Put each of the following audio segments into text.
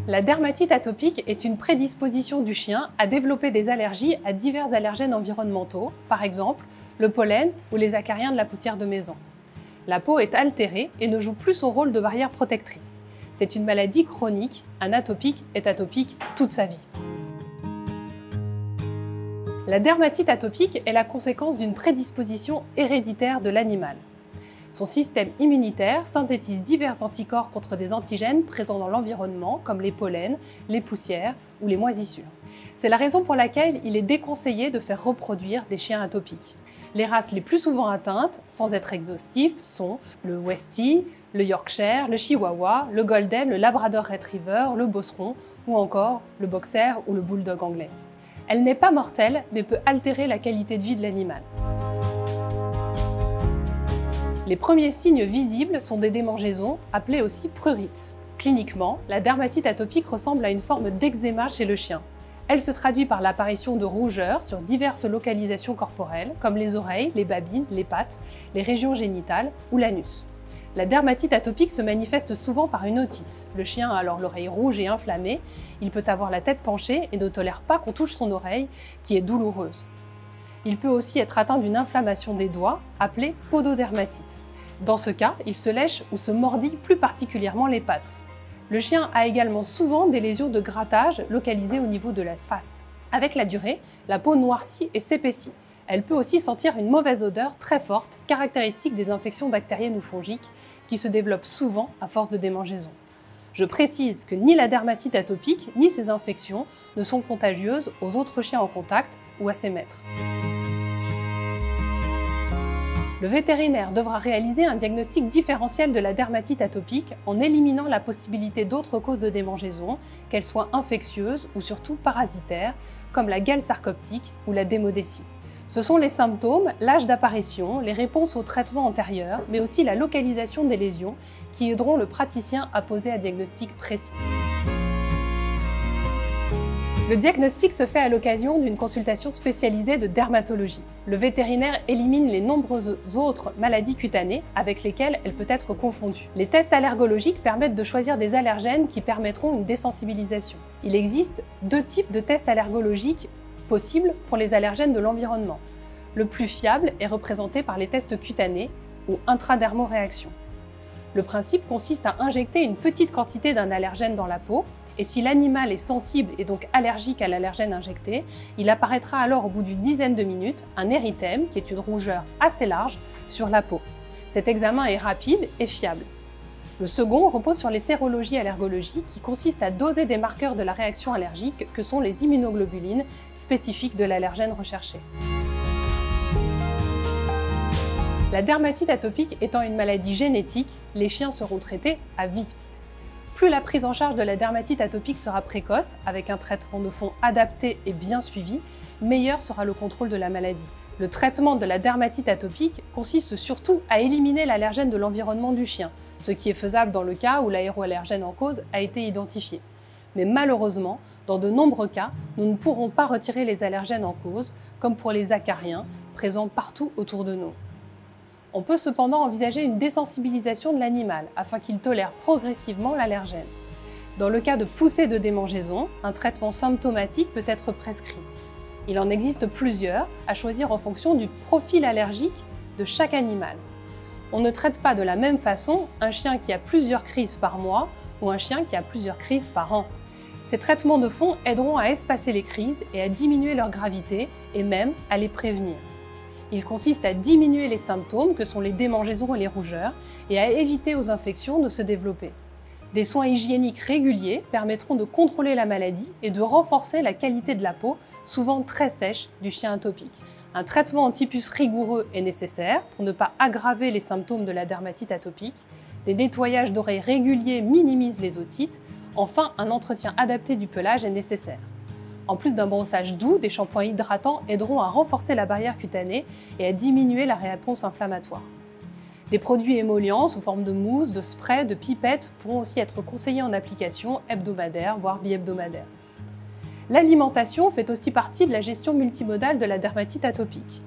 La dermatite atopique est une prédisposition du chien à développer des allergies à divers allergènes environnementaux, par exemple le pollen ou les acariens de la poussière de maison. La peau est altérée et ne joue plus son rôle de barrière protectrice. C'est une maladie chronique, un atopique est atopique toute sa vie. La dermatite atopique est la conséquence d'une prédisposition héréditaire de l'animal. Son système immunitaire synthétise divers anticorps contre des antigènes présents dans l'environnement, comme les pollens, les poussières ou les moisissures. C'est la raison pour laquelle il est déconseillé de faire reproduire des chiens atopiques. Les races les plus souvent atteintes, sans être exhaustifs, sont le Westie, le Yorkshire, le Chihuahua, le Golden, le Labrador Retriever, le Bosseron ou encore le Boxer ou le Bulldog anglais. Elle n'est pas mortelle, mais peut altérer la qualité de vie de l'animal. Les premiers signes visibles sont des démangeaisons, appelées aussi prurites. Cliniquement, la dermatite atopique ressemble à une forme d'eczéma chez le chien. Elle se traduit par l'apparition de rougeurs sur diverses localisations corporelles, comme les oreilles, les babines, les pattes, les régions génitales ou l'anus. La dermatite atopique se manifeste souvent par une otite. Le chien a alors l'oreille rouge et inflammée, il peut avoir la tête penchée et ne tolère pas qu'on touche son oreille, qui est douloureuse. Il peut aussi être atteint d'une inflammation des doigts, appelée pododermatite. Dans ce cas, il se lèche ou se mordille plus particulièrement les pattes. Le chien a également souvent des lésions de grattage localisées au niveau de la face. Avec la durée, la peau noircit et s'épaissit. Elle peut aussi sentir une mauvaise odeur très forte, caractéristique des infections bactériennes ou fongiques, qui se développent souvent à force de démangeaison. Je précise que ni la dermatite atopique, ni ces infections ne sont contagieuses aux autres chiens en contact ou à ses maîtres. Le vétérinaire devra réaliser un diagnostic différentiel de la dermatite atopique en éliminant la possibilité d'autres causes de démangeaison, qu'elles soient infectieuses ou surtout parasitaires, comme la gale sarcoptique ou la démodécie. Ce sont les symptômes, l'âge d'apparition, les réponses aux traitements antérieurs, mais aussi la localisation des lésions qui aideront le praticien à poser un diagnostic précis. Le diagnostic se fait à l'occasion d'une consultation spécialisée de dermatologie. Le vétérinaire élimine les nombreuses autres maladies cutanées avec lesquelles elle peut être confondue. Les tests allergologiques permettent de choisir des allergènes qui permettront une désensibilisation. Il existe deux types de tests allergologiques possibles pour les allergènes de l'environnement. Le plus fiable est représenté par les tests cutanés ou intradermoréaction. Le principe consiste à injecter une petite quantité d'un allergène dans la peau, et si l'animal est sensible et donc allergique à l'allergène injecté, il apparaîtra alors au bout d'une dizaine de minutes un érythème, qui est une rougeur assez large, sur la peau. Cet examen est rapide et fiable. Le second repose sur les sérologies allergologiques qui consistent à doser des marqueurs de la réaction allergique que sont les immunoglobulines spécifiques de l'allergène recherché. La dermatite atopique étant une maladie génétique, les chiens seront traités à vie. Plus la prise en charge de la dermatite atopique sera précoce, avec un traitement de fond adapté et bien suivi, meilleur sera le contrôle de la maladie. Le traitement de la dermatite atopique consiste surtout à éliminer l'allergène de l'environnement du chien, ce qui est faisable dans le cas où l'aéroallergène en cause a été identifié. Mais malheureusement, dans de nombreux cas, nous ne pourrons pas retirer les allergènes en cause, comme pour les acariens, présents partout autour de nous. On peut cependant envisager une désensibilisation de l'animal afin qu'il tolère progressivement l'allergène. Dans le cas de poussée de démangeaison, un traitement symptomatique peut être prescrit. Il en existe plusieurs, à choisir en fonction du profil allergique de chaque animal. On ne traite pas de la même façon un chien qui a plusieurs crises par mois ou un chien qui a plusieurs crises par an. Ces traitements de fond aideront à espacer les crises et à diminuer leur gravité et même à les prévenir. Il consiste à diminuer les symptômes que sont les démangeaisons et les rougeurs et à éviter aux infections de se développer. Des soins hygiéniques réguliers permettront de contrôler la maladie et de renforcer la qualité de la peau, souvent très sèche, du chien atopique. Un traitement anti-puce rigoureux est nécessaire pour ne pas aggraver les symptômes de la dermatite atopique. Des nettoyages d'oreilles réguliers minimisent les otites. Enfin, un entretien adapté du pelage est nécessaire. En plus d'un brossage doux, des shampoings hydratants aideront à renforcer la barrière cutanée et à diminuer la réponse inflammatoire. Des produits émollients sous forme de mousse, de spray, de pipettes pourront aussi être conseillés en application hebdomadaire, voire bi-hebdomadaire. L'alimentation fait aussi partie de la gestion multimodale de la dermatite atopique.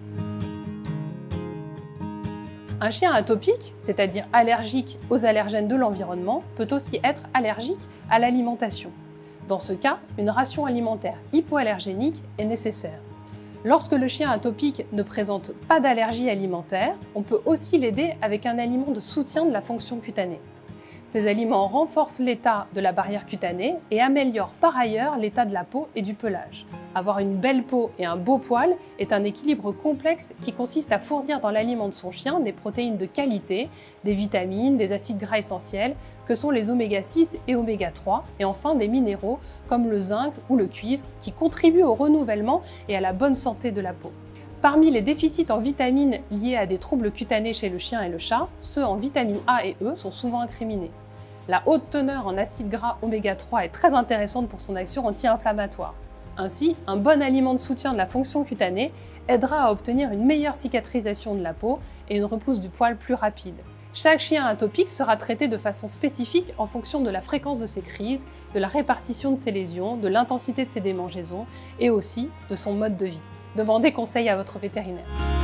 Un chien atopique, c'est-à-dire allergique aux allergènes de l'environnement, peut aussi être allergique à l'alimentation. Dans ce cas, une ration alimentaire hypoallergénique est nécessaire. Lorsque le chien atopique ne présente pas d'allergie alimentaire, on peut aussi l'aider avec un aliment de soutien de la fonction cutanée. Ces aliments renforcent l'état de la barrière cutanée et améliorent par ailleurs l'état de la peau et du pelage. Avoir une belle peau et un beau poil est un équilibre complexe qui consiste à fournir dans l'aliment de son chien des protéines de qualité, des vitamines, des acides gras essentiels, que sont les oméga 6 et oméga 3, et enfin des minéraux comme le zinc ou le cuivre qui contribuent au renouvellement et à la bonne santé de la peau. Parmi les déficits en vitamines liés à des troubles cutanés chez le chien et le chat, ceux en vitamines A et E sont souvent incriminés. La haute teneur en acides gras oméga 3 est très intéressante pour son action anti-inflammatoire. Ainsi, un bon aliment de soutien de la fonction cutanée aidera à obtenir une meilleure cicatrisation de la peau et une repousse du poil plus rapide. Chaque chien atopique sera traité de façon spécifique en fonction de la fréquence de ses crises, de la répartition de ses lésions, de l'intensité de ses démangeaisons et aussi de son mode de vie. Demandez conseil à votre vétérinaire.